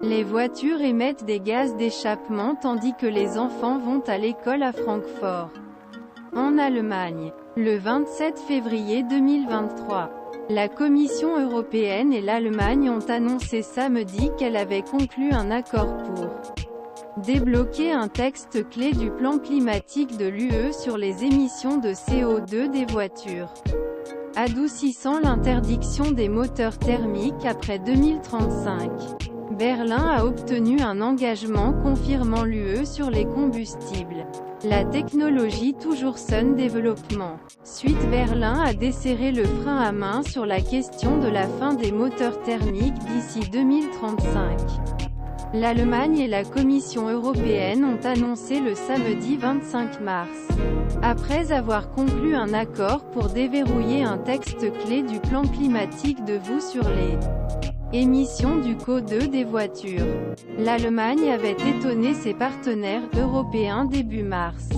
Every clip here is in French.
Les voitures émettent des gaz d'échappement tandis que les enfants vont à l'école à Francfort, en Allemagne. Le 27 février 2023. La Commission européenne et l'Allemagne ont annoncé samedi qu'elle avait conclu un accord pour débloquer un texte clé du plan climatique de l'UE sur les émissions de CO2 des voitures, adoucissant l'interdiction des moteurs thermiques après 2035. Berlin a obtenu un engagement confirmant l'UE sur les combustibles. La technologie toujours Sun Développement. Suite Berlin a desserré le frein à main sur la question de la fin des moteurs thermiques d'ici 2035. L'Allemagne et la Commission européenne ont annoncé le samedi 25 mars. Après avoir conclu un accord pour déverrouiller un texte clé du plan climatique de vous sur les émissions du CO2 des voitures. L'Allemagne avait étonné ses partenaires européens début mars,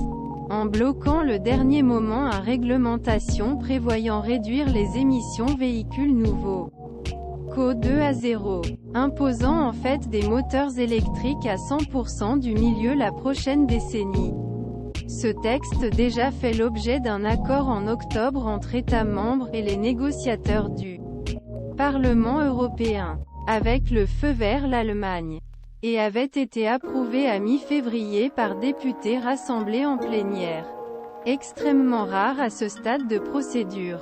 en bloquant le dernier moment une réglementation prévoyant réduire les émissions véhicules nouveaux CO2 à zéro, imposant en fait des moteurs électriques à 100% du milieu la prochaine décennie. Ce texte déjà fait l'objet d'un accord en octobre entre États membres et les négociateurs du Parlement européen, avec le feu vert l'Allemagne, et avait été approuvé à mi-février par députés rassemblés en plénière. Extrêmement rare à ce stade de procédure.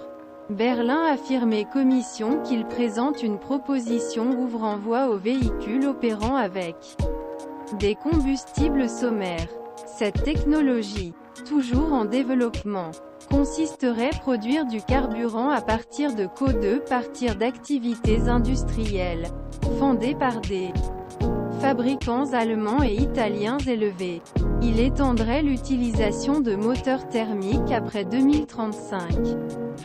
Berlin a affirmé Commission qu'il présente une proposition ouvrant voie aux véhicules opérant avec des combustibles sommaires. Cette technologie, toujours en développement, consisterait à produire du carburant à partir de CO2 partir d'activités industrielles, fondées par des fabricants allemands et italiens élevés. Il étendrait l'utilisation de moteurs thermiques après 2035.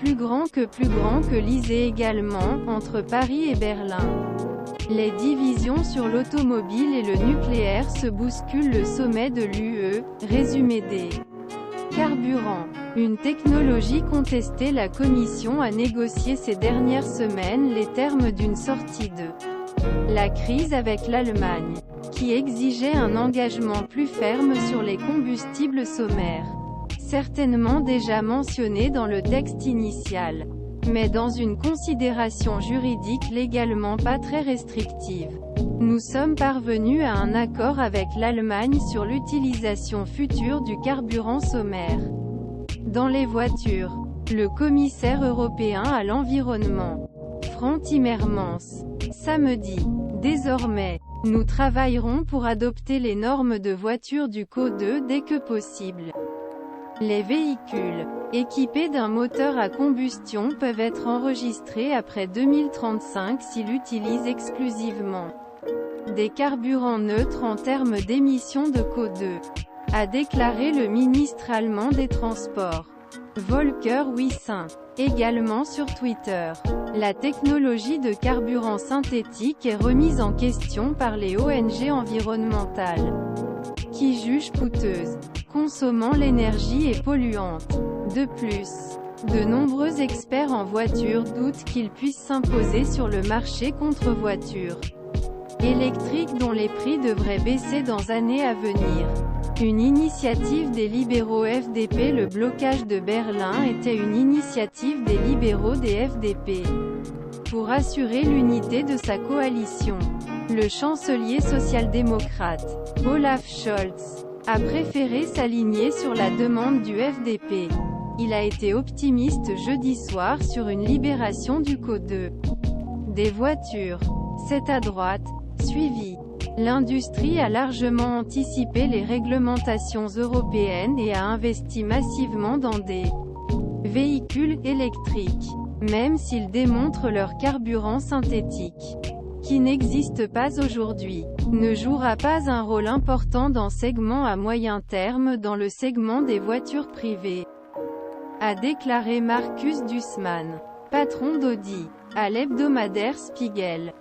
Plus grand que l'ISE également, entre Paris et Berlin. Les divisions sur l'automobile et le nucléaire se bousculent le sommet de l'UE, résumé des carburants. Une technologie contestée. La Commission a négocié ces dernières semaines les termes d'une sortie de la crise avec l'Allemagne, qui exigeait un engagement plus ferme sur les combustibles sommaires, certainement déjà mentionné dans le texte initial, mais dans une considération juridique légalement pas très restrictive. Nous sommes parvenus à un accord avec l'Allemagne sur l'utilisation future du carburant sommaire dans les voitures. Le commissaire européen à l'environnement, Frans Timmermans, samedi. Désormais, nous travaillerons pour adopter les normes de voitures du CO2 dès que possible. Les véhicules équipés d'un moteur à combustion peuvent être enregistrés après 2035 s'ils utilisent exclusivement des carburants neutres en termes d'émissions de CO2, a déclaré le ministre allemand des Transports, Volker Wissing. Également sur Twitter, la technologie de carburant synthétique est remise en question par les ONG environnementales, qui jugent coûteuse, consommant l'énergie et polluante. De plus, de nombreux experts en voiture doutent qu'il puisse s'imposer sur le marché contre voitures électriques dont les prix devraient baisser dans années à venir. Une initiative des libéraux FDP. Le blocage de Berlin était une initiative des libéraux des FDP pour assurer l'unité de sa coalition. Le chancelier social-démocrate, Olaf Scholz, a préféré s'aligner sur la demande du FDP. Il a été optimiste jeudi soir sur une libération du CO2 des voitures. C'est à droite, suivi. L'industrie a largement anticipé les réglementations européennes et a investi massivement dans des véhicules électriques, même s'ils démontrent leur carburant synthétique, qui n'existe pas aujourd'hui, ne jouera pas un rôle important dans segment à moyen terme dans le segment des voitures privées, a déclaré Markus Dussmann, patron d'Audi, à l'hebdomadaire Spiegel.